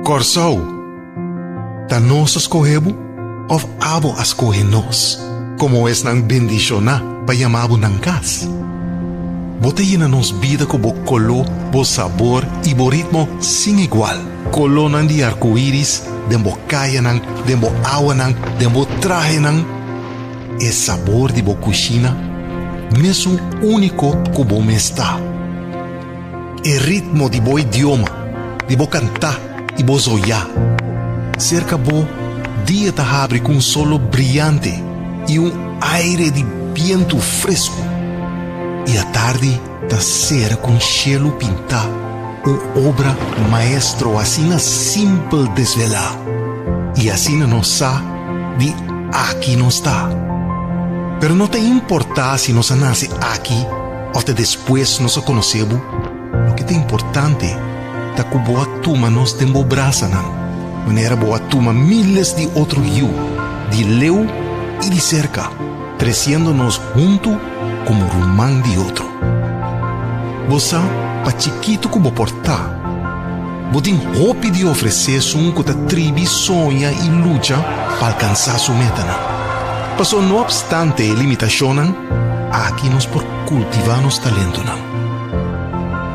Corsou, ta nós escorremos ou abo escorre nós, como es nang bendicionar pa yamabo nang kas. Bota llena nos vida com bo color, bo sabor e bo ritmo sin igual. Colonan de arco-íris, de bo caia nang, de bo agua nang, de bo traje nang. É sabor de bo cocina, mesmo único que bo me está. É ritmo de bo idioma, de bo cantar e bo zoiar. Cerca bo, dia ta abre com um solo brilhante e aire de viento fresco. E à tarde ta cera com cielo pintar, obra maestro assim na simple desvelar. E assim não sa de aqui não está. Pero não te importa se nos nasce aqui ou até depois nos conhecemos. O que é importante é que boa turma nos demobraça não. Maneira boa turma miles de outros rio, de leu e de cerca, crescendo-nos junto como rumán de outro. Você, pa chiquito como portar, você tem roupa de oferecer um que a tribo sonha e luta para alcançar sua meta. Passou não obstante a limitação, aqui nos por cultivar nos talentos.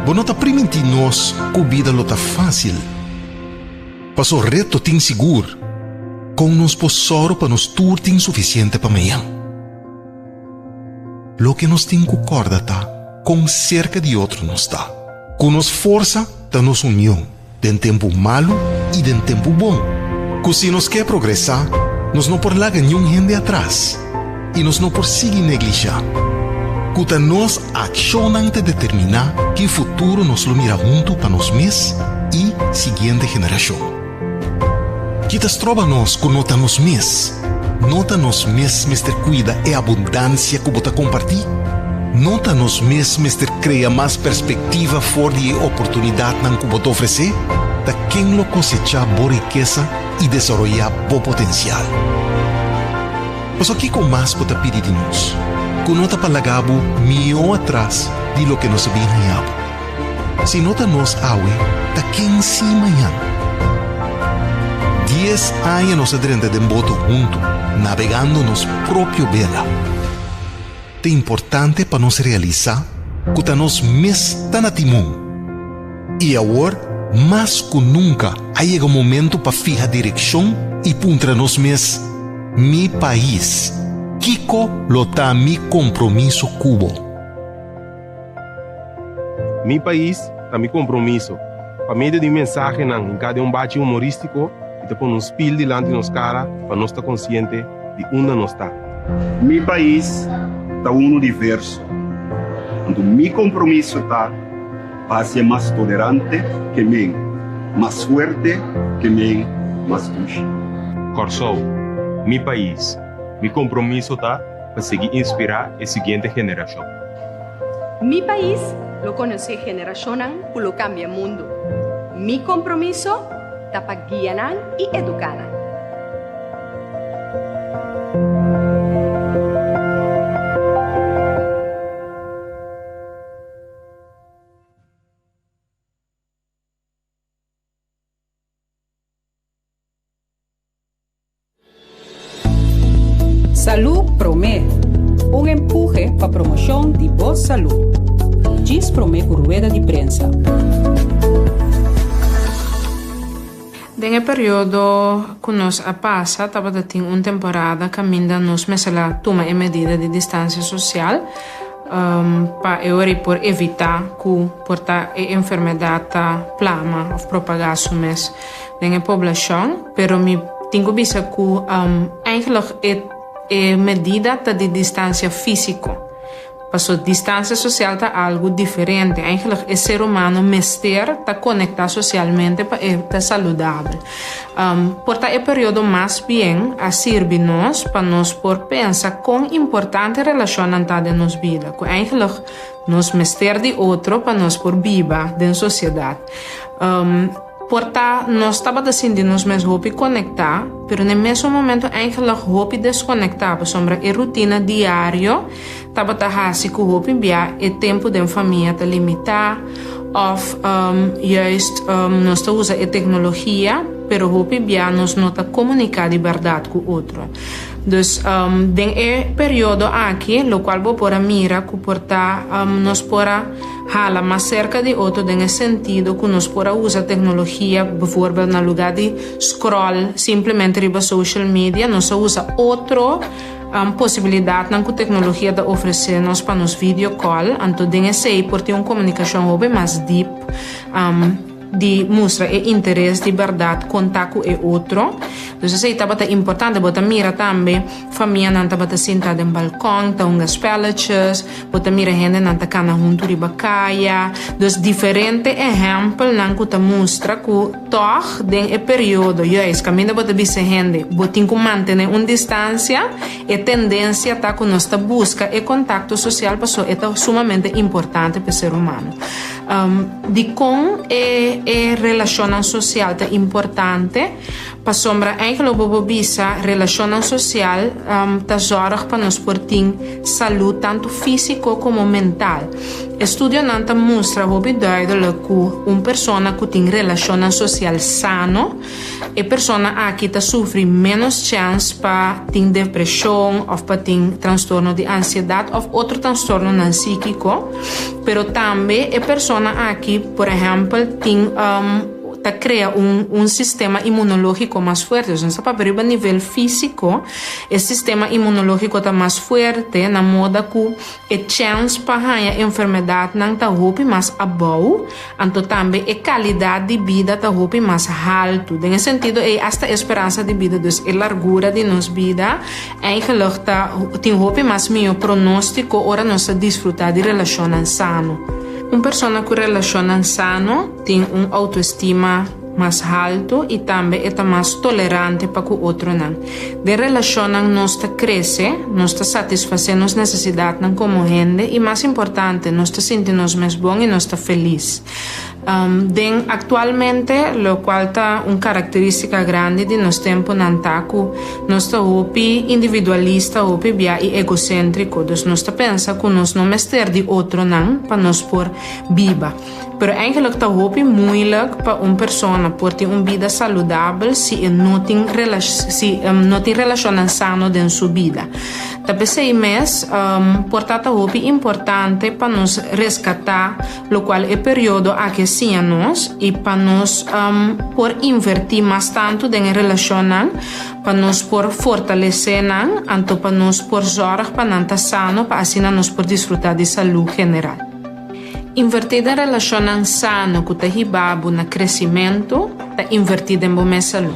Você não está permitindo nos que a vida não está fácil. Passou reto tem seguro, com nos posoro para nos turte insuficiente para amanhã. Lo que nos tem que corda tá, com cerca de outro nos está. Com nos força, tá nos união, de tempo malo e de tempo bom. Que se nos quer progressar, nos não por largar nenhum gente atrás, e nos não por seguir neglijar. Que tá nos accionam de determinar que futuro nos lo mira junto para nós mesmos e seguinte geração. Que tas trova nos que nota nos mesmos. Nota nos mesmos, Mr. Cuida é a abundância que você compartilha. Nota nos mesmos, Mr. Cria mais perspectiva fora de oportunidade que você oferecer. Da quem lo cosechar boa riqueza e desenvolver bom potencial. Mas aqui com mais você pedir de nós. Que nota para lagabo milhão atrás de lo que nos bem ganhado. Se nota nos awe, da quem se amanhã. 10 anos nos adrenda de boto junto, navegando nos próprio vela. É importante para nos realizar que tá nos mes tá na timão. E agora, mais que nunca, aí chega o momento para fijar direção e puntra nos mes mi país. Kiko lo tá mi compromisso cubo. Mi país tá mi compromisso. Para meio de mensagem em cada bate humorístico e te põe spil diante de nos cara para nós estar consciente de onde nós está. Mi país está diverso. Onde mi compromisso está para ser mais tolerante que mim, mais forte que mim, mais justo. Corsou, mi país, mi compromisso está para seguir inspirar a seguinte geração. Mi país lo conoce generacionan por lo cambia mundo. Mi compromiso está para guiar y educar. Salud Promé, un empuje para promoción de boa salud. Diz Promé por rueda de prensa. Nel periodo que nos passa, estava tendo uma temporada que ainda nos mesela toma e medida de distância social para por evitar que portar a enfermidade plama ou propagar sumes na população, pero me tenho visto que eigenlijk é medida de distância física. Passou distância social tá algo diferente. Eigenlijk é ser humano mester tá conectar socialmente para estar saudável. Porta é período mais bem a servir nós para nós por pensar com importante relação de nossa vida. Que eigenlijk nos mester de outro para nós por viva da sociedade. Porta nós estava decidindo nos mesmos hopi conectar, pero no mesmo momento eigenlijk hopi desconectar, sobre a rotina diária, estava assim que hopi via o tempo da família tá limitar, of juist nós usa a tecnologia, pero hopi bia nós não tá comunicar de verdade com o outro. Dus den período aqui, lo qual vou pôr a mira que porta nós pora hala mais cerca de outro, den sentido que nós pora usa tecnologia, bijvoorbeeld na lugar de scroll simplesmente riba social media, nós usa outro possibilidade na que a tecnologia da oferecer nós para nos video call, então den sei por ter uma comunicação bem mais deep, de mostra e interesse de verdade contato e outro. Então isso é importante, bota mira também família não tá bota sentada em balcão, tá ungas spelletjes, bota mira gente não tá cana junto de bacaia. Dus diferente exemplo não que tá mostra que toch den período, juist caminho bota bise gente, botin que manter uma distância e tendência tá que nós tá busca e contato social passou é sumamente importante para o ser humano. De com relação social é importante para sombra eigenlijk bobo bisa relação social tá zorg para nós por ter saúde tanto físico como mental. Estudio nanta mostra hobi duidelijk que uma pessoa que tem relação social sano e persona aqui tá sofre menos chance para ter depressão ou para ter transtorno de ansiedade ou outro transtorno não psíquico, pero também é persona aqui, por exemplo, tem crea un sistema inmunológico más fuerte. Entonces, para ver a nivel físico, el sistema inmunológico está más fuerte, na moda que el chance para a enfermedad não está mais abaixo, então também a qualidade de vida está mais alto. En esse sentido, hasta a esperança de vida, dus a largura de nossa vida, eigenlijk tem mais meu pronóstico, ora nós desfrutar de relação sano. Uma pessoa que relaciona sano tem uma autoestima mais alto e também é mais tolerante para o outro não. De relação nós cresce, nós satisfazendo as necessidades como gente e mais importante, nós sentimos mais bom e nós feliz. Actualmente, lo qual está uma característica grande de nosso tempo nantaku, nós está individualista, e egocêntrico, dus nós pensa que nós não mestre de outro não para nós por viva. Pero eigenlijk está moeilijk para uma pessoa por ter uma vida saudável se não tem relação sano em sua vida. Também sei mais, portanto, é importante para nós resgatar o qual é o período a que sim nós e para nós por invertir mais tanto em relação para nós por fortalecer então para nós por zorg para não estar sano para assim nós por desfrutar de saúde general. Invertir a relação sano que está hibabo na crescimento está invertida em boa saúde.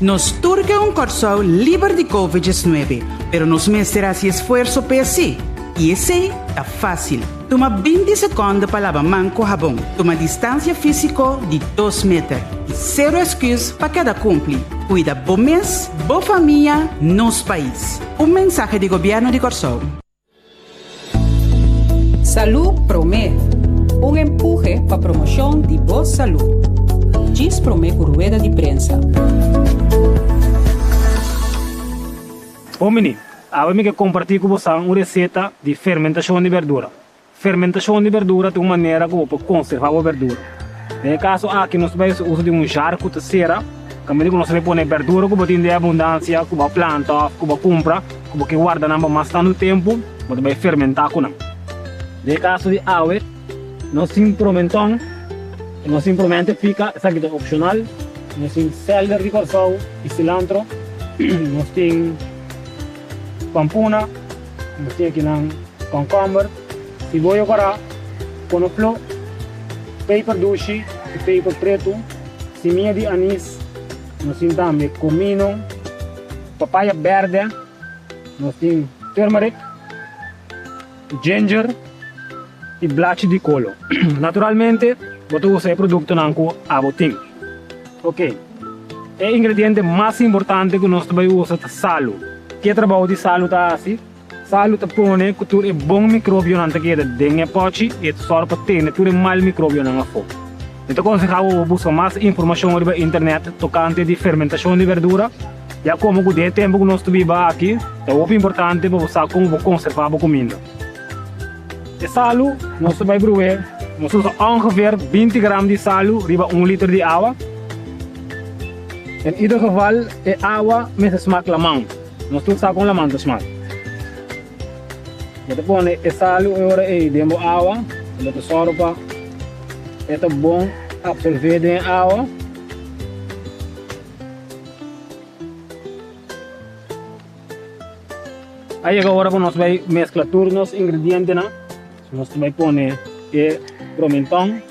Nos turca un corso libre de COVID-19, pero nos meterá si esfuerzo para sí. E esse é fácil. Toma 20 segundos para lavar mão com sabão. Toma distância física de 2 metros. E zero excusas para cada cumpre. Cuida bom mês, boa família, nosso país. Mensagem do governo de Corsol. Salud Promé. Empuje para promoção de boa saúde. Diz Promé por rueda de prensa. Ô menino, agora eu quero compartilhar com você uma receita de fermentação de verdura. Fermentação de verdura é uma maneira que você conservar a verdura. No caso aqui, nós vamos usar um jarro de cera, que nós vamos pôr verdura que você tem abundância, que você planta, que você compra, que você guarda mais tanto tempo, você vai fermentar com ela. No caso de água, nós simplesmente fica, isso aqui é opcional, nós temos celery de coração e cilantro, nós temos pampuna, nós temos aqui concombre, cebola corá, conoflo, pepper doce e pepper preto, seminha de anis, nós temos também comino, papaya verde, nós temos turmeric, ginger e black de colo. Naturalmente, você usa o produto que você tem. Ok. O ingrediente mais importante que nós vamos usar é sal. Que trabalho de sal está assim? Sal está põe que tu é bom micróbio na tequila dentro pote e só para ter tu é mal micróbio na fogo. Eu te aconsejava buscar mais informação sobre a internet tocante de fermentação de verdura. Já como o de tempo que nós vivemos aqui, é muito importante para você como conservar a comida. E salo, nós vamos brewer, nós usamos ongeveer 20 gram de salo, riba 1 liter de água. In ieder geval, é água met smaak lamang. Nós usamos com lamang de smaak. Jadi pon salo agora é dentro água, dentro sopa. É bom absorver dentro água. Aí agora nós vamos mesclar todos os ingredientes, né? Nós vamos pôr o pimentão,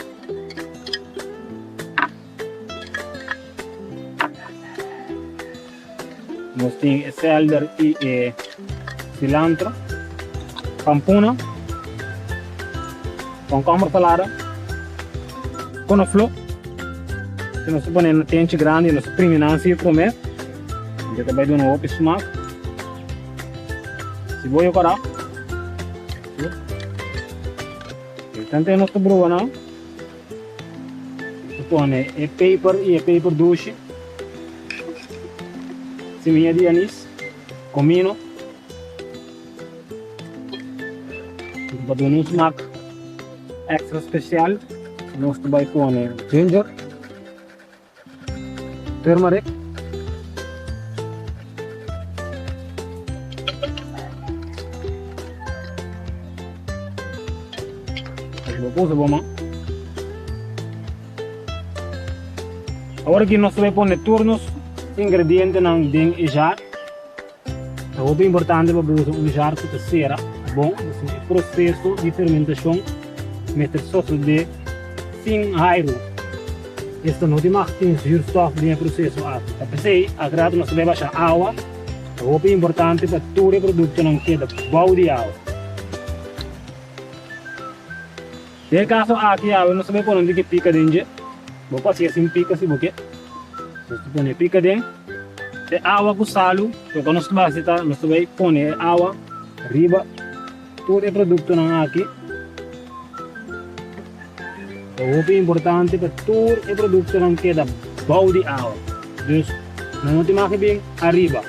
nós temos celery e cilantro, pampuna, concombre salada, couve-flor, nós vamos no tente grande, nós priminamos e comer, a gente vai dar um outro smack. Siboyo kara. Tante nosso broa não. Supone é paper e paper douche. Seminha de anis, comino. Para dar um smack extra especial, nós vai pôr ginger, turmeric. Puse bom. Agora que nós vamos pôr todos os ingredientes dentro do jar. É muito importante para usar jar que será bom. O processo de fermentação meter sócio de 5 airo. Esta não tem zuurstof no processo. Apesar agrado nós vamos baixar água. É muito importante para todo o produto não queda bom de água. De caso aqui a não sabe por onde que pica dentro, vou passar assim pica se você, você põe pica dentro, de água com salo, então nós vamos fazer nós vamos pôr água, riba, todo o produto não aqui, é muito importante para todo o produto não queda bom de água, então não tem mais que bem arriba.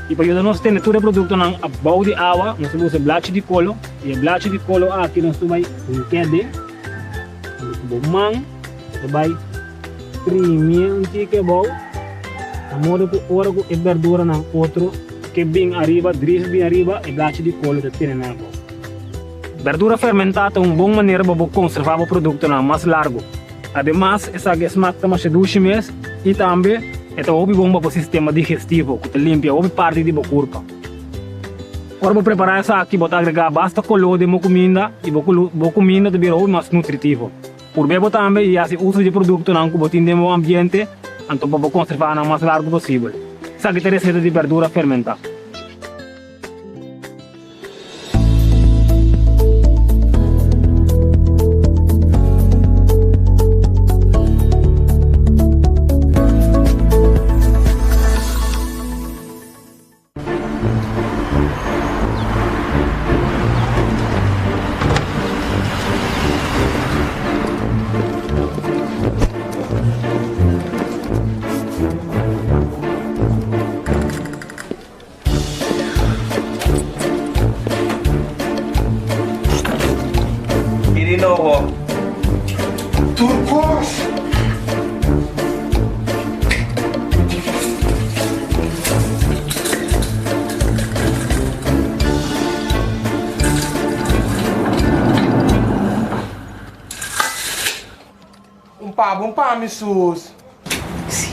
E para nós ter todo o produto não bom de água, nós vamos usar blache de colo, e blache de colo aqui nós vamos querer bomang, vai premium que bom, amor que ora com verdura na outro que bem arriba, dress bem arriba e blache de colo de ter na bom. Verdura fermentada é uma boa maneira para conservar o produto na mais largo. Además, essa smack também se duche mais e também é muito bom para o sistema digestivo, que limpa a parte de corpo. Agora vou preparar essa aqui, vou agregar basta color de comida e vou comida de bem mais nutritivo. Por bem também e assim uso de produto não que botin no ambiente, então para conservar o mais largo possível. Essa aqui é a receita de verdura fermentada. Turcos! Um pá, missus. Sí,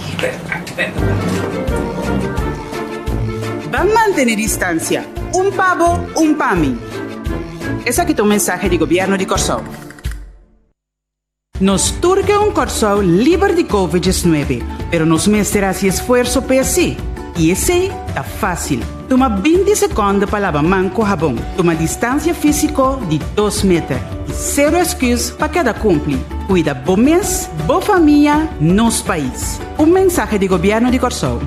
Van a mantener distancia. Un pavo, un PAMI. Es aquí tu mensaje de gobierno de Corsao. Nos turca un Corsao libre de COVID-19, pero nos meterá si esfuerzo para sí. Y ese está fácil. Toma 20 segundos para lavar mão com jabón. Toma distancia física de 2 metros. E zero excuse para cada cumplir. Cuida bom mês, boa família, nos país. Um mensaje de gobierno de Corsao.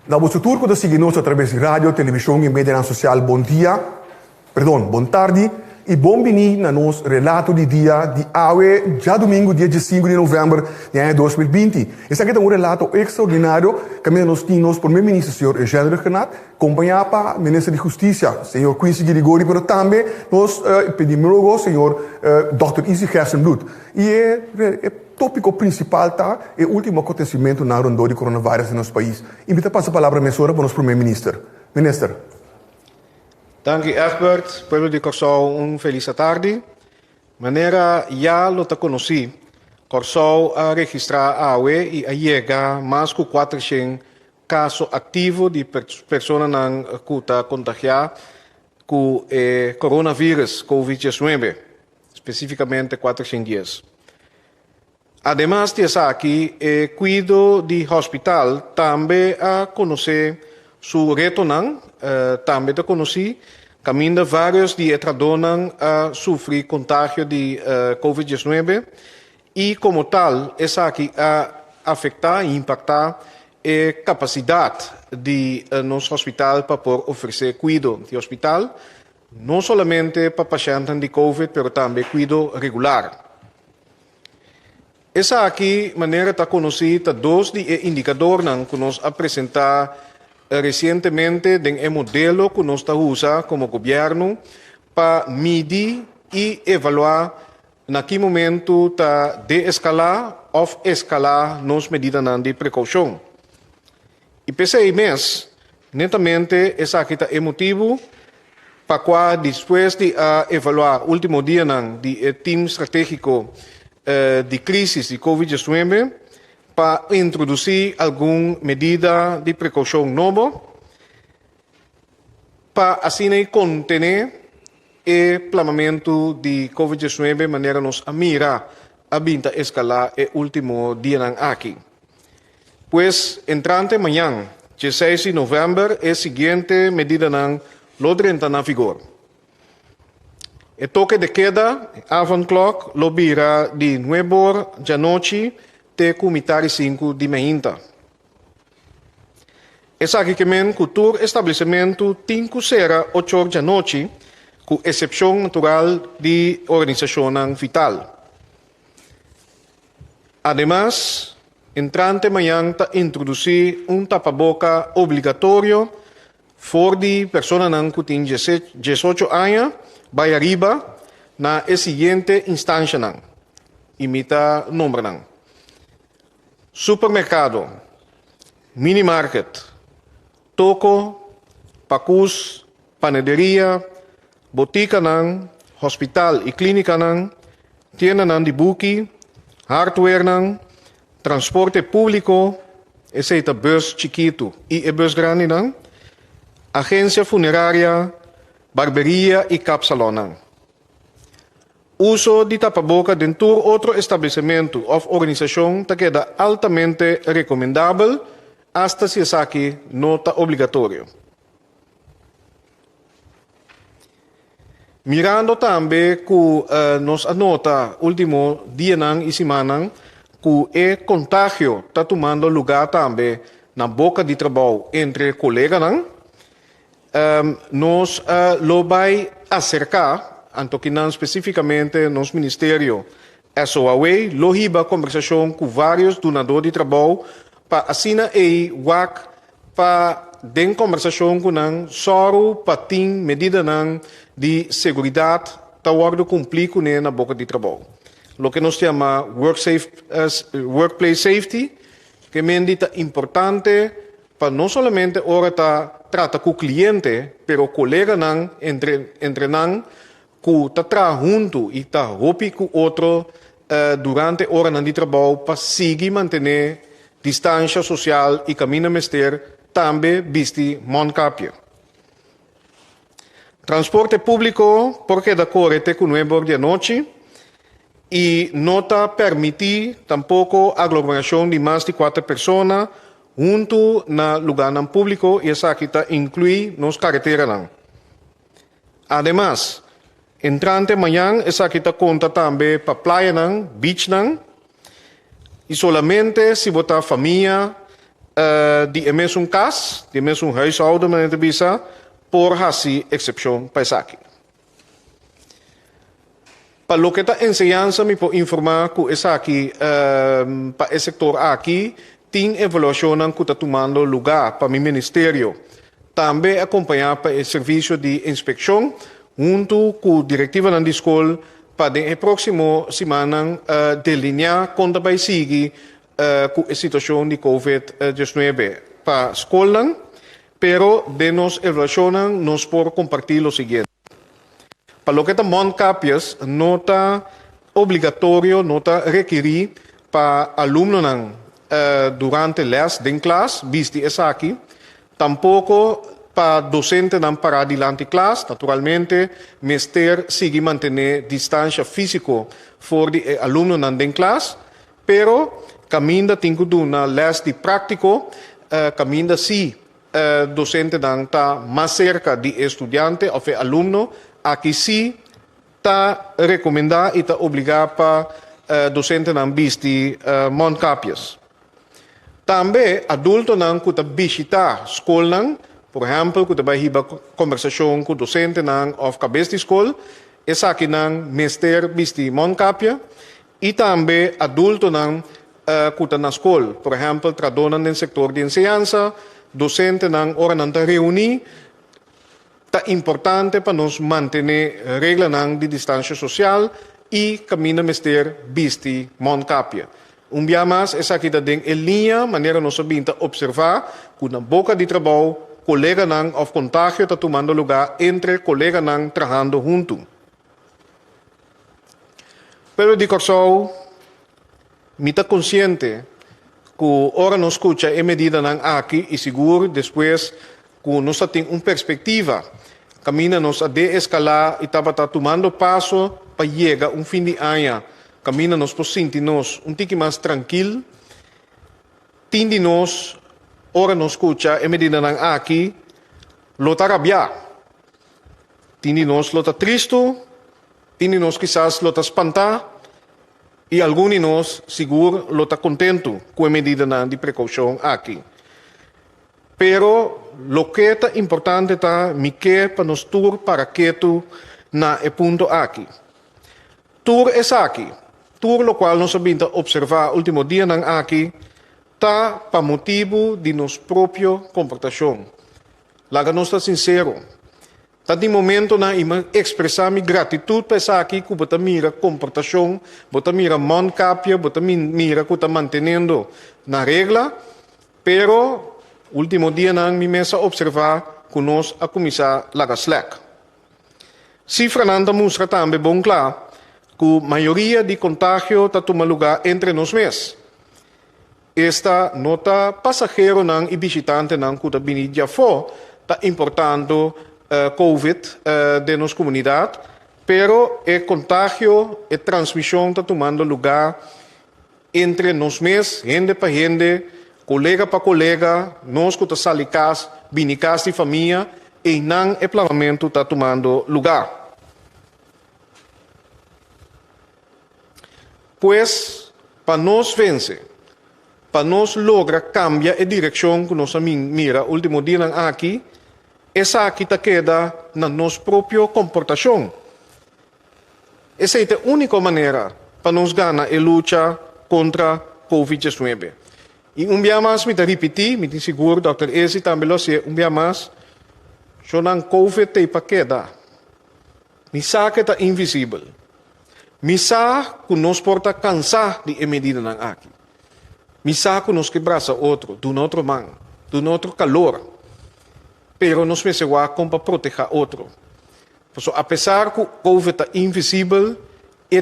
Na vostro turco da seguir-nos através de rádio, televisão e mídia social, bom tarde e bem-vindo na nosso relato de dia de hoje, já domingo, dia 5 de novembro de 2020. Esse aqui é um relato extraordinário que nós temos por primeiro-ministro, senhor Eugênio Renato, acompanhado pelo ministro de Justiça, senhor Quincy Grigori, mas também nosso epidemiólogo, senhor Dr. Isi Gersenblut. E o tópico principal é o último acontecimento na rondô de coronavírus no nosso país. Invito a passar a palavra para o nosso primeiro-ministro. Minister. Dank u, Egbert. Pueblo de Corsau, feliz tarde. Maneira já lo conheci, Corsau a registrar awe e a chega mais que 400 casos ativos de pessoas que estão contagiadas com coronavírus, COVID-19, especificamente 410. Además de isso aqui, cuido de hospital também a conhecer su retorno, também te conheci, caminha vários de entradonan a sofrer contágio de COVID-19 e como tal, essa aqui a afetar e impactar a capacidade de nosso hospital para poder oferecer cuidado de hospital, não somente para pacientes de COVID, mas também cuidado regular. Essa aqui maneira está conhecida dois de indicadores que nos apresentar recentemente em modelo que nós usamos como governo para medir e avaliar naquele momento de escalar ou escalar nas medidas de precaução. E pensei mês, netamente, essa aqui é motivo para qual depois de avaliar o último dia do time estratégico de crise de COVID-19, para introduzir alguma medida de precaução nova, para assim conter o planejamento de COVID-19 de maneira nos a mirar a vinda escalar o último dia aqui. Pois, entrante amanhã, 16 de novembro, a seguinte medida lo entra na vigor. O toque de queda, avant clock, lo vira de 9 horas da noite até 5 de manhã. Essa aqui que cultura estabelecimento tem que ser 8 horas da noite, com exceção natural de organização vital. Además, entrante amanhã introduzir tapa-boca obrigatório for de pessoas que têm 18 anos, vai arriba na seguinte instância, imita número. Supermercado, minimarket, toco, pacus, panaderia, botica, hospital e clínica, tienda de buki, hardware, transporte público, esse bus chiquito e bus grande, agência funerária, barberia e capsalona. Uso de tapa-boca dentro de outro estabelecimento ou organização queda altamente recomendável, hasta se aqui nota obrigatório. Mirando também que nos anota último dia e semana que o contágio está tomando lugar também na boca de trabalho entre colegas, nos lo vai acercar, anto que não especificamente nos ministério SOAWay, lo hiba conversação com vários donadores de trabalho para assinar e WAC para den conversação com não só para ter medida de segurança tá guardo cumprir com na boca de trabalho. Lo que nos chama workplace safety, que é importante para não somente ora trata com o cliente, pero colega entre nan que tá junto e tá roupi com outro durante a hora de trabalho para seguir manter distância social e caminho mester também viste moncapia. Transporte público, porque da correte com 9 horas da noite e não está permitir tampouco aglomeração de mais de 4 pessoas junto na lugar público e essa aqui está inclui nos carreteras. Además, entrante amanhã, essa aqui está conta também para praia, beach, e solamente se botar família die emes un kas, die emes un huishouden, meneer de Bisa, por hasi excepción paisaki. Para lo que está enseñanza, me puedo informar que es aquí, para el sector aquí, tiene evaluación que está tomando lugar para mi ministerio. También acompañar para el servicio de inspección, junto con la directiva de la escuela, para la próxima semana delinear cuando va a seguir con la situación de COVID-19 para la escuela, pero de nos evaluación nos por compartir lo siguiente. Para lo que está Moncapias, no está obligatorio, no está requerido para alumnos durante las de clase, viste es aquí, tampoco para docentes para adelante clase, naturalmente, mister sigue mantener distancia física por de alumnos de clase, pero caminda tengo una les de práctico, caminda sí, docente está más cerca de estudiante o de alumno, aquí sí está recomendado y está obligado para docentes que viste Moncapias. También adultos que están visitando escola, por ejemplo, que vai hiba conversação com docente of cabeça de escola, essa aqui não mister viste Moncapia, e também adulto que está na escola, por exemplo, tradona no setor de enseñanza, docente hora não está reunir, está importante para nos manter regra de distância social e caminho mister viste Moncapia. Dia mais, essa aqui está em linha, maneira nós sabemos observar, com na boca de trabalho, colega of contágio está tomando lugar entre colegas trabalhando junto. Pero de Corsol, me está consciente que ora não escuta a medida aqui e seguro depois que nós temos uma perspectiva, caminha nos a de-escalar e estava tomando passo para chegar fim de ano, caminha nos por sentir-nos tique mais tranquilo, tende nos ora nos escuta e medida aqui, lota rabia. Tindi nos lota tristo, tindi nos quizás lota espantar, e alguns de nós, seguro, lota contento com a medida de precaução aqui. Pero, lo que é importante está, me quer para nos tur para que tu na e ponto aqui. Tur é aqui. Tur, lo qual nós sabemos observar último dia aqui, está para motivo de nossa própria comportação. Laga nós está sincero. Está de momento na expressar minha gratidão para essa aqui que você mira comportação, você mira Moncapia, você mira que está mantendo na regra, pero último dia na minha mesa observar que nós a começar laga slack. Cifra nanda mostra também bom claro que a maioria de contágio está tomando lugar entre nós mesmos. Esta nota passageiro e visitante que está vindo já fora, está importando COVID de nossa comunidade, pero o contágio e transmissão está tomando lugar entre nós mesmos, gente para gente, colega para colega, nós que estamos ali casa, vinicas de família, e não o planejamento está tomando lugar. Pois, para nós vencer, para nós lograr cambiar a direção que nós mira último dia aqui, essa aqui está queda na nossa própria comportação. Essa é a única maneira para nós ganhar a luta contra a COVID-19. E dia mais, me repetir, me seguro, Dr. Ezi também lo sei, dia mais, só não COVID tem para queda. Me sabe que está invisível. Me sabe que nós porta cansar de medida aqui. Me sabe que nós quebramos outro, do outro mão, do outro calor. Pero nós precisamos para proteger outro. So, apesar que o COVID está invisível, é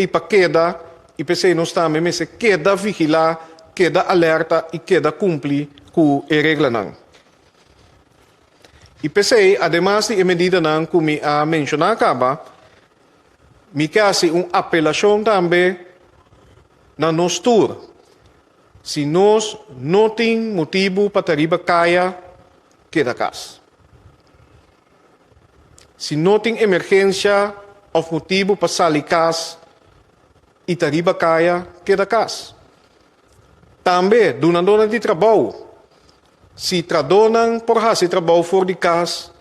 para queda, e pensei nós também, mas queda vigilar, queda alerta e queda cumprir com a regra. E pensei, además de medida que me mencionar acaba, me quer uma apelação também na nosso tour. Se nós não temos motivo para arribar caia, queda casa. Se não tem emergência ou motivo para sair casa e arriba caia, queda casa. Também, dona de trabalho. Se tradonan por hasi trabalho fora de casa,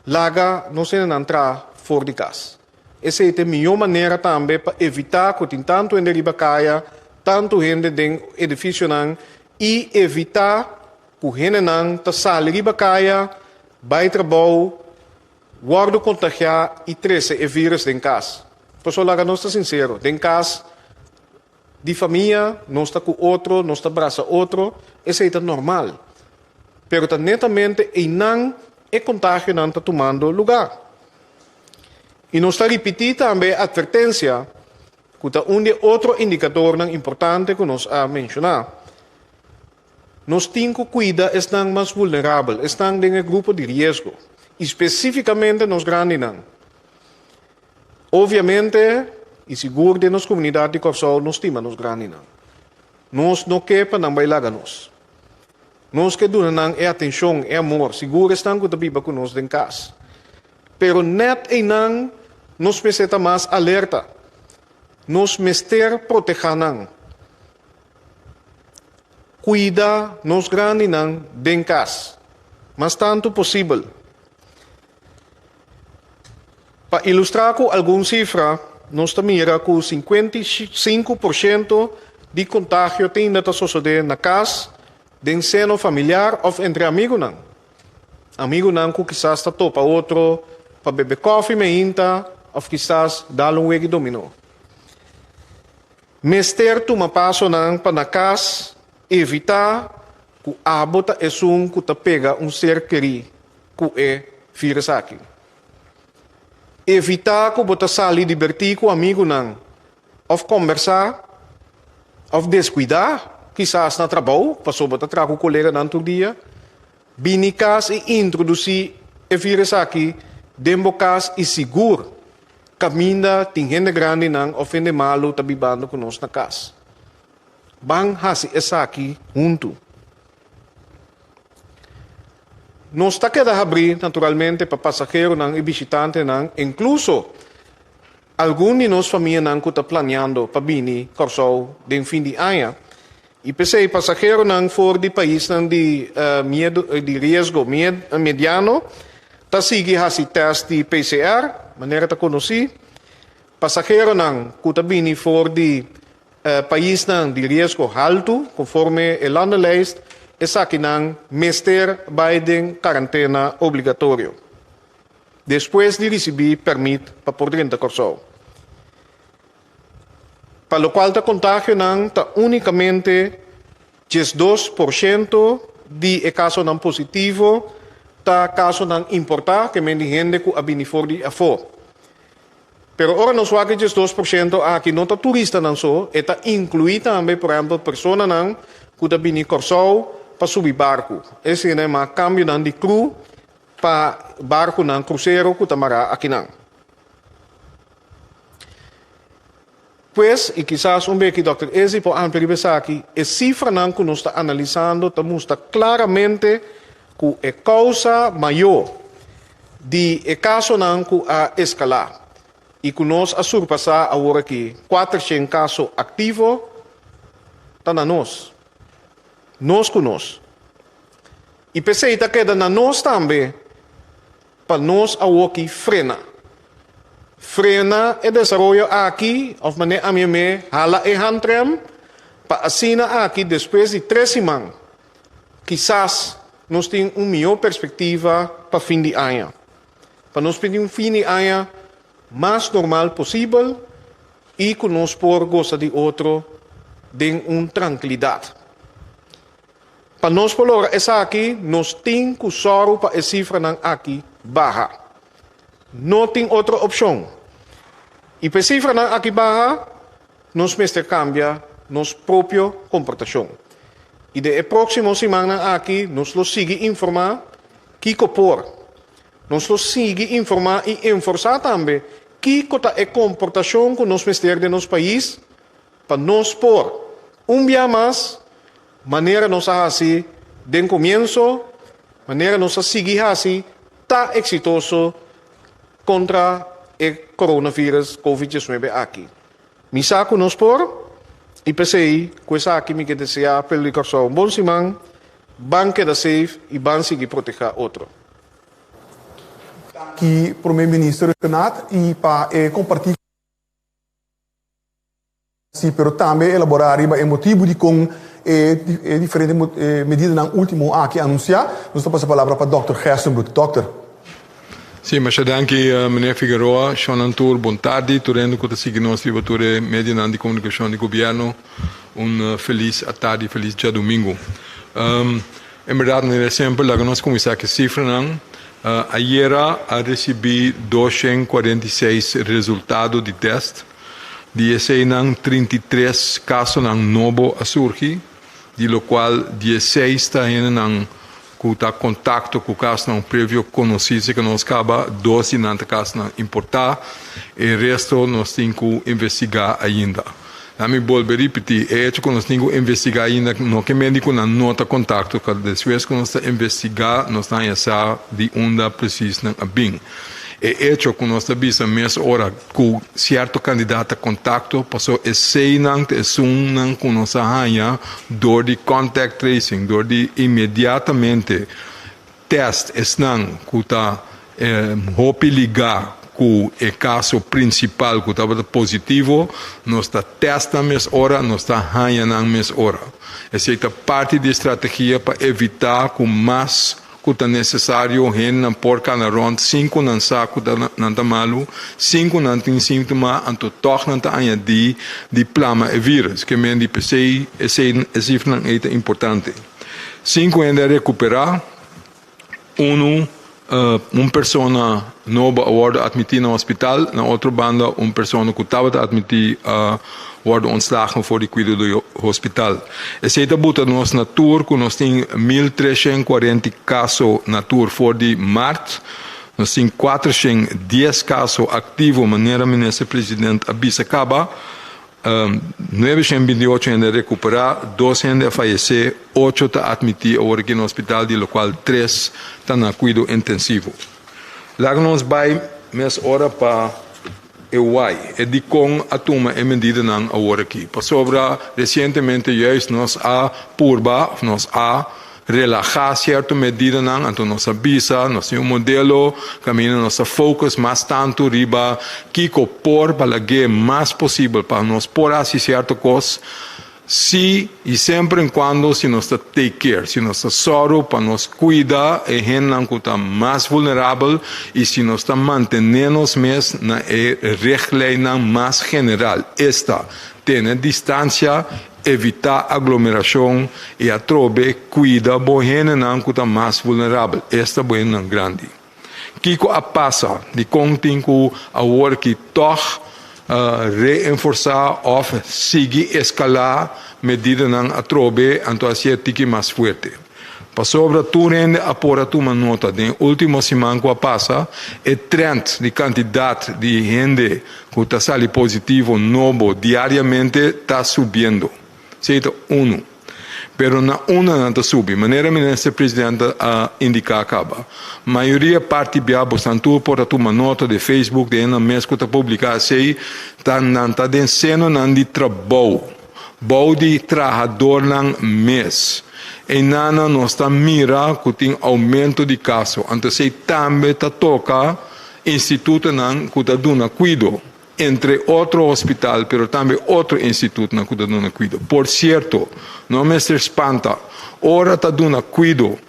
laga não se entrar fora de casa. Essa é a melhor maneira também para evitar que tem tanto gente de Bacaia, tanto gente dentro do edifício não, e evitar que gente não está saindo de Bacaia, vai trabalho, guarda contagiar e trazer o vírus em casa. Por isso, laga não está sincero. Em casa, de família, não está com outro, não está abraça outro, isso é normal. Pero netamente, e não é contágio não está tomando lugar. E nós está repetindo também a advertência, que está outro indicador importante que nós a mencionar. Nós temos que cuidar, estão mais vulneráveis, estão em um grupo de risco, especificamente nos grandes. Obviamente, e seguro de nossa comunidade de Corsol, nós temos nos grandes. Nós não queremos não bailar nós. Nós que damos é atenção, é amor, seguro estão que viva conosco em casa. Pero net e não nos precisa mais alerta. Nos mester proteger. Cuida nos grandes em casa. Mas tanto possível. Para ilustrar com alguma cifra, nós mira que 55% de contágio tem que suceder na casa, de seno familiar ou entre amigos. Amigo não que quizás está topa outro, para beber café meinta, ou quizás dar um wegi dominó. Mester toma passo para na casa, evitar que a bota é que te pega ser querido, que é vírus aqui. Evitar que você saia divertir com amigo não, ou conversar, ou descuidar, quizás na trabalho, passou você trazer com o colega no outro dia, vir casa e introduzir o vírus aqui, dentro casa e seguro, caminha, tem gente grande não, ou gente malo, está vivendo conosco na casa. Bang hasi essa aqui junto. Nós está queda abrir naturalmente para passageiro e visitante incluso alguns de nós família que está planeando para vir Corsol de fim de ano. E pensei passageiro fora de país de risco mediano, está seguir hasi teste de PCR, maneira de conhecer. Passageiro que está vir fora de país de risco alto, conforme o landenlijst, is aqui mester Biden quarentena obrigatório. Depois de receber permito para por dentro da Corsol. Para o qual o contágio está unicamente 2% de caso não positivo, está caso não importar, que me gente que a fora de afo. Pero ora nós vamos 2% aqui não está turista não só, está incluído também, por exemplo, pessoa não que está vindo Corsol para subir barco. Esse é um câmbio de crew para barco não cruzeiro que está aqui não. Pois, e quizás que Dr. Ezi pode ampliar aqui, a cifra não que nós está analisando está mostra claramente que a causa maior de caso não que a escalar. E que nós a surpassar agora aqui 400 casos ativos, está na nós. Nós conosco. E pensei que queda na nós também, para nós aqui frena. Frena o desenvolvimento aqui, of maneira a minha hala e handrem, para assim aqui, depois de 3 semanas, quizás nós temos uma melhor perspectiva para fim de ano. Para nós pedir fim de ano mais normal possível e que nós por gostar de outro, de uma tranquilidade. Para nós falar essa aqui, nós temos que usar para a cifra aqui baixa. Não tem outra opção. E para a cifra aqui baixa, nós mestre cambia nossa própria comportação. E de próxima semana aqui, nós lo sigue informar que por. Nós lo sigue informar e enforçar também que é a comportação que nós mestre de nosso país para nós por. Dia mais, maneira nós assim, de começo, maneira nós seguir assim, tá exitoso contra o coronavírus COVID-19 aqui. Misa que nós por, e pensei, coisa aqui me que desejar pelo de Corsou, bom simão, ban queda safe e ban seguir proteger outro. Que primeiro-ministro Renato e para compartilhar pero também elaborar o motivo de com diferentes medidas no último aqui anunciar. Nós estamos a palavra para Dr. Gerstenbroek. Dr. Sim, mas danke meneer Figueroa, Sean Tour, boa tarde, turendo que está nós diretor média de comunicação do governo, feliz tarde, feliz dia domingo. Em verdade, não é sempre lá que nós começamos a cifra, não. Ayer recebi 246 resultados de teste. De esse não 33 casos não novo a surgir, de lo qual 16 está em contato com casos não prévio conhecidos que nós acaba 12 não casos não importar, e o resto nós temos que investigar ainda. A mim volto a repetir, é hecho que nós temos que investigar ainda, não que médico não nota contato, que depois que nós investigar, nós temos de onde precisa não bem. É hecho que nós sabemos mês hora com certo candidato a contato, passou esse não que nós arranha dor de contact tracing, dor de imediatamente teste não que está hope ligar com o caso principal que estava positivo, nós está testando mês hora, nós está arranhando mês hora. Essa é parte da estratégia para evitar que mais que é necessário hen por cada ronda 5 não saco não tá malo 5 não tem sintoma anto toch não tá añadir de plama e vírus que men de PC esse não é importante 5 ainda recuperar persona nova award admitir no hospital na outra banda persona que estava admitir worden ontslagen voor de cuidado do hospital. Esse é a nós na tour, que nós temos 1.340 casos na tour for de março, nós temos 410 casos ativos, maneira ministro presidente avisa acaba, 928 ainda recuperar, 2 ainda falecer, 8 está admitir agora aqui no hospital, de lo qual 3 está na cuidado intensivo. Lá nós vai mais hora para é de com a turma é medida não agora aqui. Passou recentemente juist nós nós relajar certa medida não, então nós avisa, nós temos modelo, caminho nossa focus mais tanto riba, que por para que mais possível para nós por assim certa coisa. Se e sempre quando se nós take care, se nós soro para nos cuidar e gente que está mais vulnerável e se nós mantendo mais na regra mais general, esta ter distância, evitar aglomeração e a trobe cuida bo gente que está mais vulnerável, esta é não grande. Kiko a passa de contínuo a hora que toch reforçar ou seguir escalar medida não a trobe então a ser tique mais forte. Para sobre tu rende a por a uma nota de última semana que passa é trend de quantidade de gente que está sali positivo novo diariamente está subindo. Seita pero na não está subindo. Maneira ministro presidente indicar acaba. Maioria parte biabo santu por a uma nota de Facebook de na mês que está publicar sei tá descendo não de trabalho. Bom de trabalhador não mês. E nana nós está mira que tem aumento de casos. Então sei também tá toca instituto não que está dando cuidado. Entre outro hospital, pero também outro instituto na cuida dona cuido. Por certo, não me se espanta, ora está dando cuido,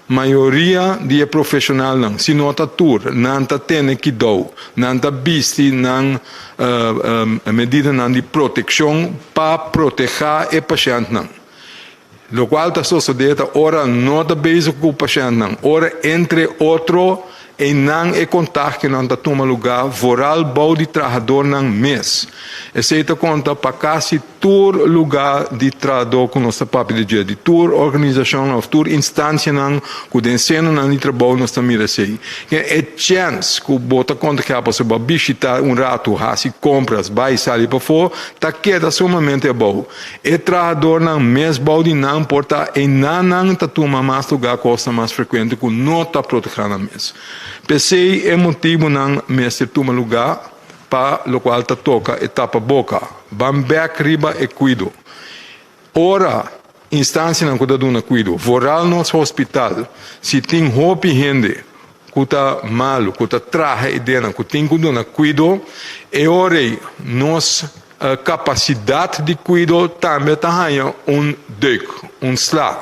maioria de profissional não, se não está tur, não está tendo que do, não está visto, não medida não de proteção para proteger o paciente não. Lo qual está sucedendo, ora não está bezig com o paciente não, ora entre outro e não é contar que não está tomando lugar, voral bom de trabalhador não mês. Esse é conta para quase todo lugar de trabalhador com nossa papel de toda organização ou toda instância não, que o ensino não de trabalho nós também recebemos. É chance que bota conta que a pessoa vai visitar rato, se compras, vai sair para fora, tá queda sumamente bom. E trabalhador não mês bom de não importa e não está tomando mais lugar, costa mais frequente que não está protegendo mês. Pensei é motivo não mestre toma lugar para o qual te toca e tapa boca. Bambeak riba e cuido. ora instância não cuida do cuido. Voral nosso hospital, se tem hopi gente, cuta malo, cuta traje idena, que tem cuido, e ora nos capacidade de cuido também tem deuk, slag.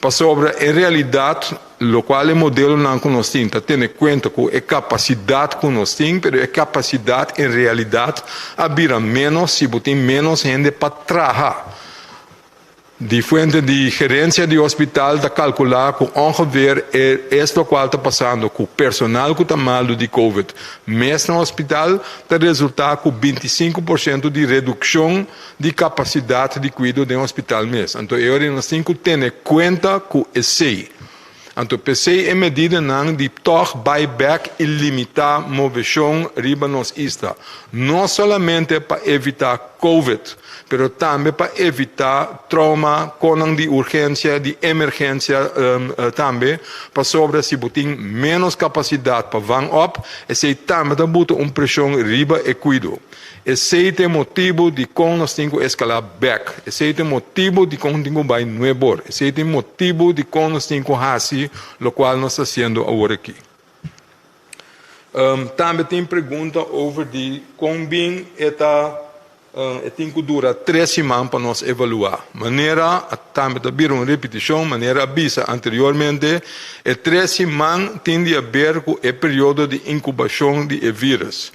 Para sobre, em realidade, o qual é modelo não conhecem, tendo em conta que é capacidade conhecem, mas é capacidade em realidade abrir menos, se tem menos gente para trabalhar. De fuente de gerência de hospital da calcular que ongeveer o qual está passando com o personal que está mal de COVID, mesmo no hospital, está resultando com 25% de redução de capacidade de cuidado do hospital mesmo. Então, eu não tenho que ter em conta com esse. Então, PC é medida de toch buyback e limitar a movição riba nos ista. Não somente para evitar COVID, mas também para evitar trauma, com de urgência, de emergência também, para sobre se tem menos capacidade para van op, e se também tem uma pressão riba e cuido. Esse é o motivo de como nós temos que escalar back. Esse é o motivo de como nós temos que vai nuevo. Esse é o motivo de como nós temos que fazer o qual nós estamos fazendo agora aqui. Também tem pergunta sobre de como bem tem que durar 3 semanas para nós evaluar. Maneira, também também uma repetição, maneira avisa anteriormente, 3 semanas tem de haver com o período de incubação de vírus.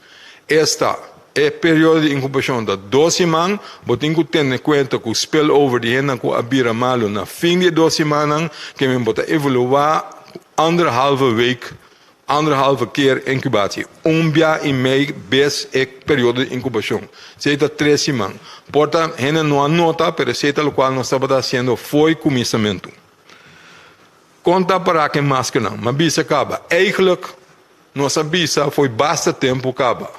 É período de incubação de 2 semanas, mas tem que ter em conta que o spillover de gente que abira malo na fim de 2 semanas, que me pode evaluar 1,5 week, 1,5 keer incubatie. Dia e meio vez é período de incubação. Seita 3 semanas. Porta, gente não anota, mas seita o qual nós estamos fazendo foi começamento. Conta para que máscara não, mas bisa acaba. Eigenlijk, nossa bisa foi bastante tempo acaba.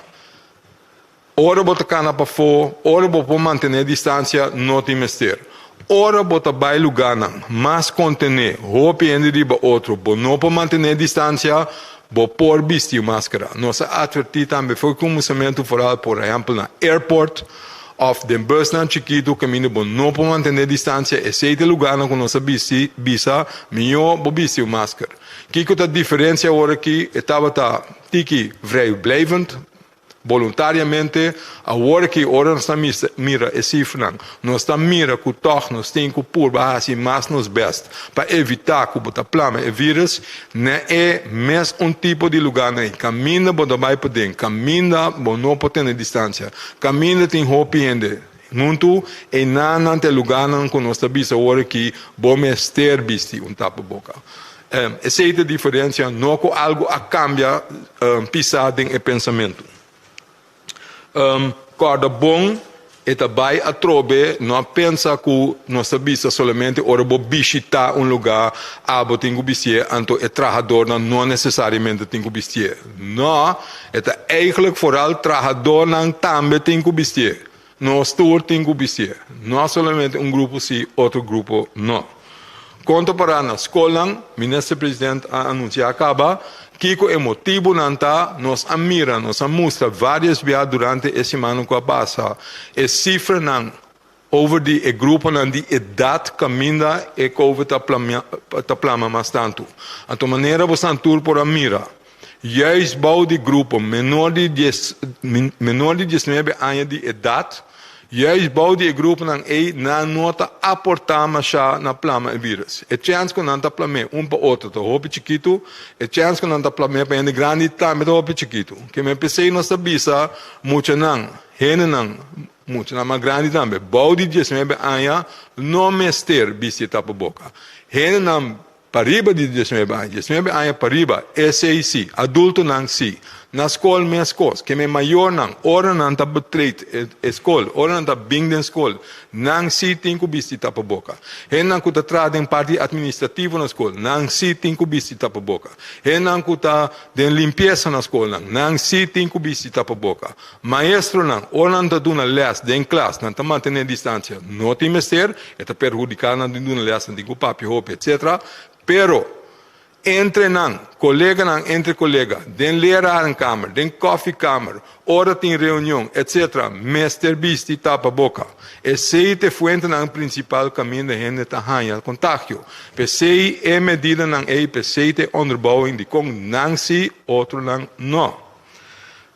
Ora bota cana para fora, ora bota manter distância, não tem mestre. Ora bota vai lugar não, mas contener, roupa e riba outro, não para manter distância, por vestir máscara. Nossa advertir também foi começamento foral, por exemplo, na airport, of the bus na chiquito, caminho bom, não para manter distância, esse é o lugar não com nossa visa, melhor para vestir máscara. Que a diferença agora aqui, estava tiki vrijblijvend, voluntariamente, agora que nós estamos mira e cifra, nós estamos mira que toch nós temos que pôr assim mais nos best para evitar que o plama e vírus não é mesmo tipo de lugar nem caminha bom vai poder caminha bom não pode ter distância caminha tem roupa ainda muito e não tem lugar não que nós estamos agora que bom mestre bisti tapa boca. Essa é a diferença, não que algo a cambia pisado em pensamento. Corda bom e também a trobe não pensa que nós sabemos somente ora vou visitar lugar abo tem que visitar então o trabalhador não necessariamente tem que visitar não é eigenlijk vooral trabalhador não também tem que visitar nós todos tem que visitar não somente grupo sim outro grupo não quanto para na escola o ministro-presidente anunciou acaba que o motivo não está, nos admira, nos mostra várias vezes durante a semana que passa. E cifra não, over de grupo não de idade caminha e COVID está plama mais tanto. Então, maneira você tour por a mira. Juist bouw de grupo menor de 19 anos de idade, juist bouw de grupo não é na nota aportar mais na plama e vírus. E chance que não está plame para outro, tá roupa chiquito, e chance que não está plame para ele grande também tá roupa chiquito. Que me pensei não sabia muito não, rene não, muito não mas grande também. Bouw de 19 anos não mestre visita para boca. Rene não pariba de 19 anos pariba, esse sim, adulto não sim. Na escola, minhas coisas, que me maior não, ora não está betreit escola, ora não está bem na escola, não se tem que visitar para boca. Ele não está trazendo parte administrativa na escola, não se tem que visitar para boca. Ele não está de limpeza na escola, não se tem que visitar para boca. Maestro não, ora não está dando les, de classe, não está mantendo distância, não tem mestre, está perjudicando não dando les, não tem que papi roupa, etc. Pero entre nan, colega nan entre colega, den lerarenkamer, den koffiekamer, hora tem reunião, etc. Mester bisti tapa boca. Esse te fuente nan principal caminho de gente tahanha contagio. Pesei é medida nan pesei te onderbouwing die kong nan si, outro nan no.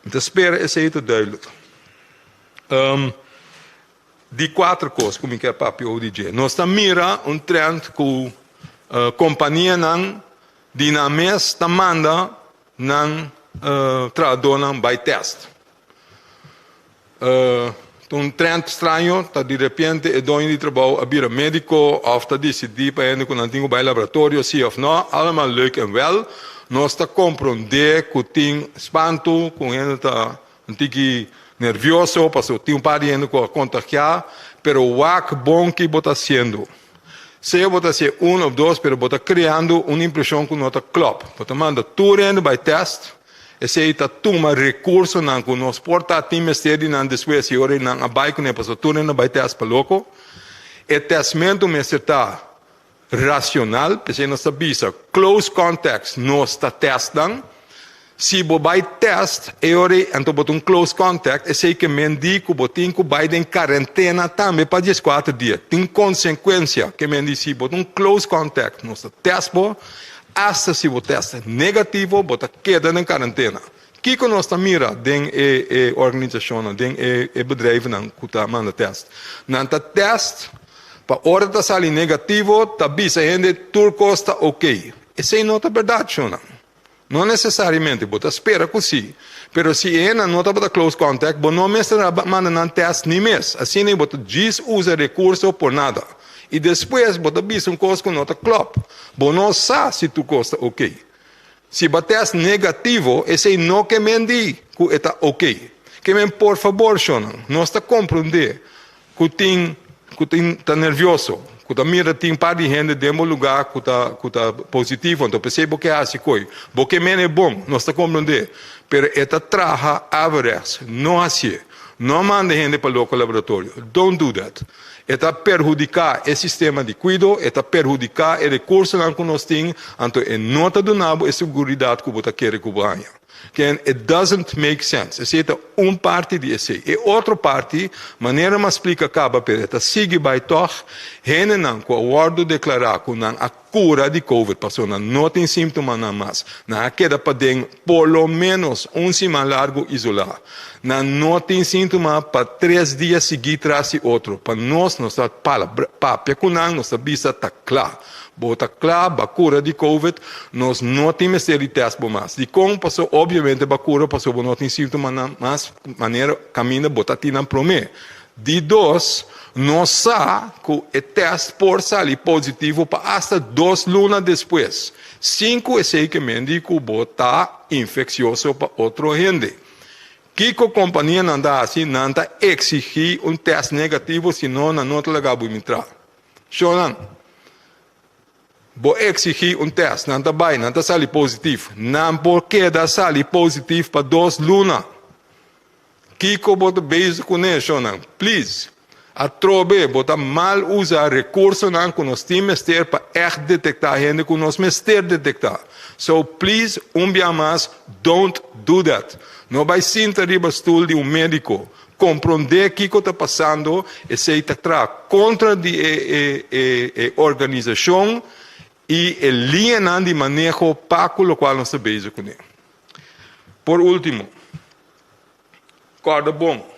Então espera esse te duidelijk. Die 4 coisas, como que é papel DJ. Nós mira trend com companhia nan dinames manda nan tradutor nan by test. Trend estranho, tá de repente é dono de trabalho a bira médico of tá decidir para ele com antigo by laboratório sim of não, allemaal leuk en wel. Nós tá compreender que tem espanto, com ele tá antigo nervioso, passou tem par de gente com contagiar, pero o bom que bota sendo. Se bota ser 1 ou 2, pero bota criando uma impressão que nota club. Bota manda tudo indo by test. Esse está toma recurso nan com nos porta timesteri nan depois se ore nan abai com ne passou tudo indo by test para louco. E testamento me está racional, porque nós sabia close contacts nós está testando. Se você vai test, então botar close contact, é sei que mendigo botin que vai em quarentena também para 14 dias. Tem consequência que mendigo se botar close contact, nós test hasta se você testa negativo, bota queda em quarentena. Que que nós mira den organização, den bedrijf nan que manda test. Nanta test para hora da sair negativo, tá bisa gente turco está ok. Essa é nota verdade, chona. Não necessariamente, você espera que sim. Mas se é na nota para close contact, você não manda teste nem mesmo. Assim, você diz usa recurso por nada. E depois, você diz coisa com nota club. Você não sabe se tu costa ok. Se você teste negativo, esse não que me diz que está ok. Que me, por favor, Shona, não está compreendendo que está nervioso. Que mira tem par de gente dentro do lugar que está positivo, então percebo que é assim coi. Porque é bom, nós está compreendendo. Pero esta traja average, não assim. Não manda gente para o laboratório. Don't do that. Eta perjudicar o sistema de cuidado, eta perjudicar o recurso que nós temos, então é nota do nabo e segurança que você quer que você que it doesn't make sense. Essa é parte de esse. E outra parte, maneira mais explica acaba per esta sigue by toch, hene não com o acordo declarar com a cura de COVID, passou não tem sintomas nada mais, na queda para por lo menos semana largo isolar, não tem sintomas para 3 dias seguir traz outro, para nós está para com nós vista tá claro. Bota claro, a cura de COVID, nós não temos de teste por mais. De como passou, obviamente, a cura passou, não tem sintomas, mas maneira, caminha, bota tina promê. De 2, nós sabemos que o teste por sair positivo para hasta 2 lunas depois. 5 é sei que médico bota infeccioso para outro gente. Que a companhia não dá assim, não está exigir teste negativo, senão não te legal entrar. Chonan. Vou exigir teste, não está bem, não está sali positivo. Não porque dá sali positivo para 2 lunas. Kiko bota beijo com isso, não. Please. A trobe bota mal usar recurso não que nós temos ter para detectar gente que nós mester detectar. So please, dia mais, don't do that. Não vai sentar riba stool de médico. Compreender o que está passando e se está contra a organização e a linha de manejo para o qual nós estamos beijo com ele. Por último, corda bom.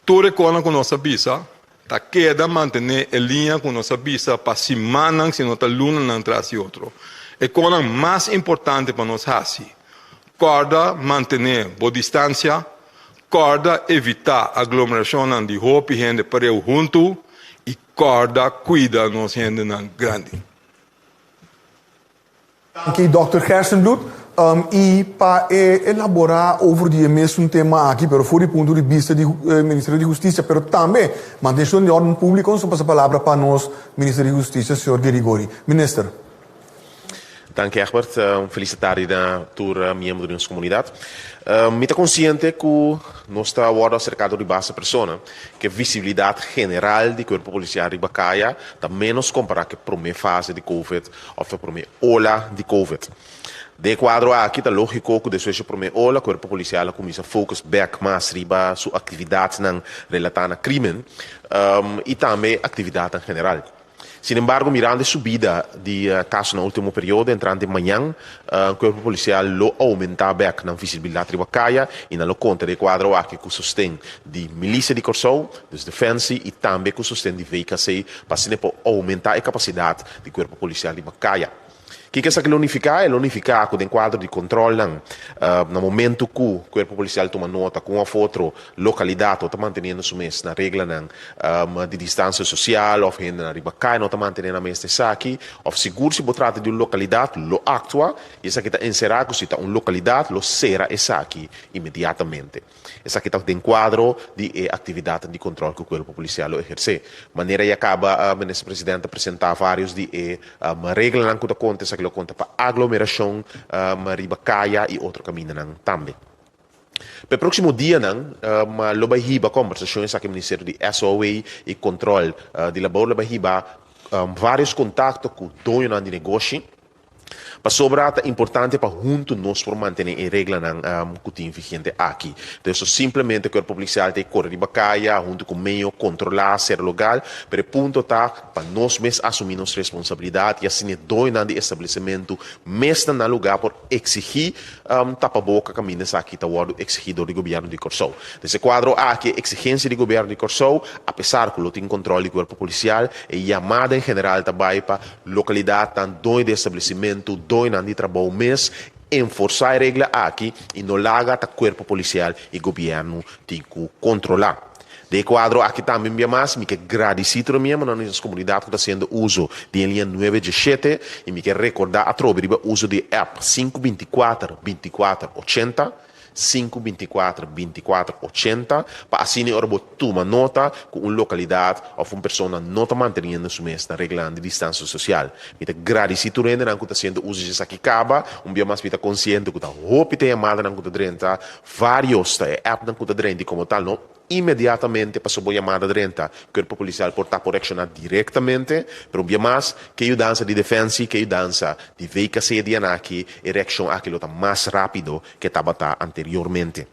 Tu recorda com nossa bisa, tá queda manter a linha com nossa bisa para semana, se não está luna não traz outro. É coisa mais importante para nós assim. Corda manter boa distância, corda evitar aglomeração de roupa e gente para eu junto e corda cuida nossa gente grande. Dank Dr. Gerstenbloed. E para elaborar over die mesmo tema aqui, pero fora do ponto de vista do Ministério de Justiça, pero também manutenção de ordem público, só passa a palavra para nós, Ministério de Justiça, senhor Gerigori. Minister. Dank Egbert, felicitari na tour membro de nossa comunidade. Me está consciente que nós está agora cercado de base pessoa, que a visibilidade geral do corpo policial de Bacaia está menos comparado com a primeira fase de Covid ou a primeira ola de Covid. De quadro aqui está lógico que depois da primeira ola, o corpo policial começa a focar back mais riba sua atividade relatada a crime e também atividade em geral. Sin embargo, mirando a subida de casos no último período, entrando de manhã, o corpo policial lo aumenta back na visibilidade de Bacaia e na conta de quadro aqui que sustém de milícia de Corsou, dos defensa e também que sustém de VKC para aumentar a capacidade do corpo policial de Bacaia. O que é isso que unificar? É unificar com o quadro de controle no momento que o corpo policial toma nota com a foto localidade ou está mantendo o mês na regra de distância social ou na ribacaia não está mantendo a mês de aqui ou seguro se trata de uma localidade lo actua e essa que está encerrado se está uma localidade lo será essa aqui imediatamente. Essa aqui está dentro quadro de atividade de controle que o corpo policial exerce. Maneira e acaba o ministro-presidente apresentar vários de regras que acontece que lo conta para aglomeração, Maribacaia e outro caminho também. Para o próximo dia, lo vai riba conversações aqui no Ministério de SOA e Controle de Labor, lo vai riba vários contatos com o dono de negócio, para sobrar importante para junto nós por manter a regra que tem vigente aqui. Então, simplesmente o corpo policial tem que correr de Bacaia, junto com o meio, controlar, ser local, pero o ponto está para nós mesmos assumir nossa responsabilidade e assim doinar de estabelecimento, mesmo no lugar por exigir tapa-boca, caminhos aqui, está o exigido do governo de Corsou. Nesse quadro aqui, exigência do governo de Corsou, apesar que ele tem controle do corpo policial, e chamada em geral também para localidade, doinar de estabelecimento, doinar de trabalho mês, enforçar a regra aqui e não larga o corpo policial e o governo tem que controlar. De quadro aqui também bem mais, me que agradecido mesmo na nossa comunidade que está sendo uso de linha 917 e me que recordar a trobe o uso de app 524 2480 524 2480 para assim orbo toma nota com uma localidade ou uma pessoa não está mantendo o mês na regra de distância social. Me te agradecido ainda não está sendo uso de aqui caba, dia mais está consciente que está roupa tem amada não está drenta vários app não está drenta como tal não imediatamente passou a chamada drenta o corpo policial por reaccionar diretamente para dia mais que a dança de defesa que a dança de VKC de anaki e reação aquilo está mais rápido que estava anteriormente.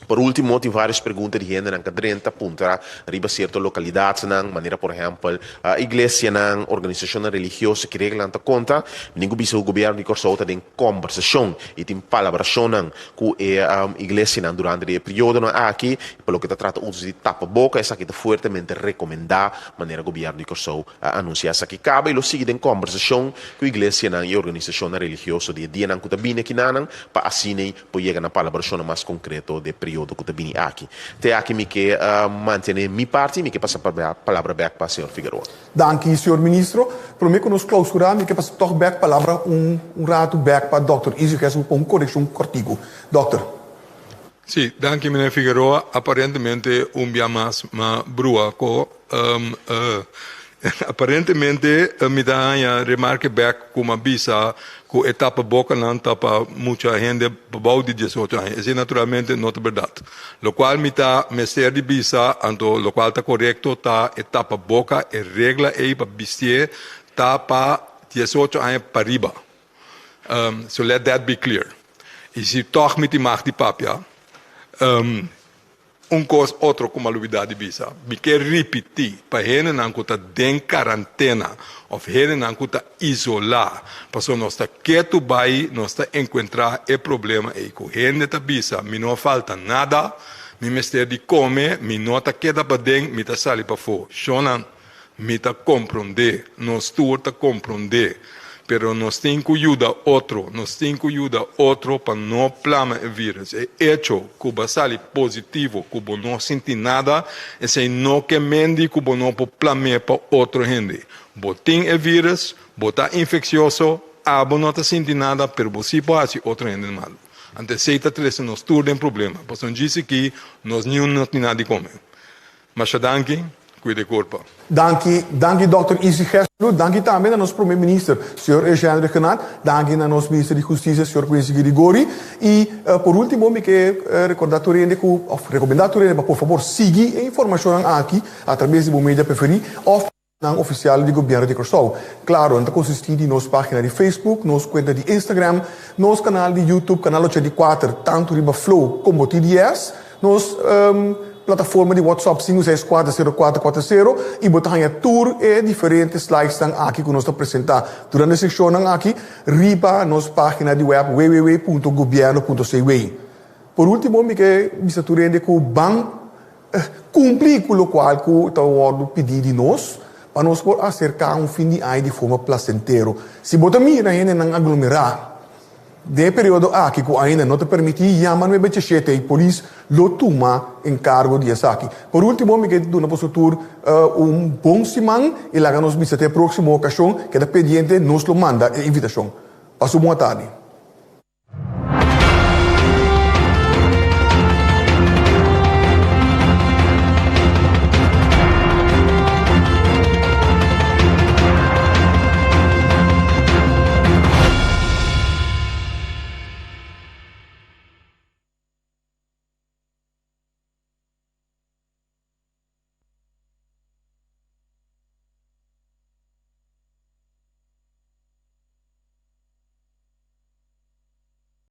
Por último, tem várias perguntas de gênero que drenta apunta riba certa localidade maneira por exemplo a igreja organização religiosa que regla anta conta ninguém bisa o governo de Corsou tem conversação e tem palabração com a igreja durante o período aqui pelo que trata uso de tapa-boca essa que está fortemente recomendar maneira o governo de Corsou anunciar essa que cabe e lo sigue em conversação com a igreja e a organização religiosa de dia que está bem aqui para assim pode chegar na palabração mais concreto de período que está bem aqui. Até aqui me que manter minha parte me que passa a palavra back para o senhor Figueroa. Danke, senhor ministro. Prometo que nos clausurar me que passa toch back palavra rato back para Dr. Ezequiel para correção cortigo. Doctor. Sim, danke meneer Figueroa. Aparentemente dia mais uma brua com aparentemente me dá a remarque back como bisa com etapa boca não tapa muita gente para de 18 anos. Isso naturalmente não é verdade. Lo qual me dá mestre de bisa, então lo qual está correto tá etapa boca e regra aí para vestir tá para 18 anos para riba. So let that be clear. E se toch me te mag de papia, coisa outro como a novidade bisa. Me quer repetir para gente não que está em quarentena ou gente não que está isolar, porque nós está quieto vai, nós está encontrar o problema aí com gente está bisa, me não falta nada, me mestre de comer, me não está quieto para dentro, me está sali para fora. Shonan, me está compreender, nós tu está compreender. Pero nós temos que ajudar outro, para não plamar o vírus. É hecho que o basali positivo, que o não sente nada, é se não que mende que o não pode plamar para outra gente. Botem o vírus, botar infeccioso, abo não está sentindo nada, pero você pode fazer outra gente mal. Antes de ser nós tudo tem problema. Porque nós disse que nós não temos nada de comer. Mas danke, cuide corpo. Danke, Dr. Ezequiel. Dank também a nosso primeiro-ministro, senhor Eugênio Renato, dank a nosso ministro de Justiça, senhor Quincy Grigori, e por último, me quero recordar recomendar para, por favor, seguir a informação aqui através do mídia preferido ou na oficial do governo de Corsol. Claro, não consiste em nossa página de Facebook, nossa conta de Instagram, nosso canal de YouTube, canal 84, tanto riba Flow como TDS, nossa plataforma de WhatsApp 5640440 e botar a tour e diferentes slides estão aqui que nós estamos apresentando. Durante a sessão aqui, riba nossa página de web www.governo.cw. Por último, me quero dizer que o banco cumprir com o qual está pedido de nós, para nós acercar fim de ano de forma placenteira. Se botar mira ainda não aglomerar, de período aqui que ainda não te permite chamar me bechete e polícia lo toma encargo de aqui. Por último, me quero dar uma postura bom semana e lá nos visite a próxima ocasião que é pendiente nos lo manda a invitação. Passo boa tarde.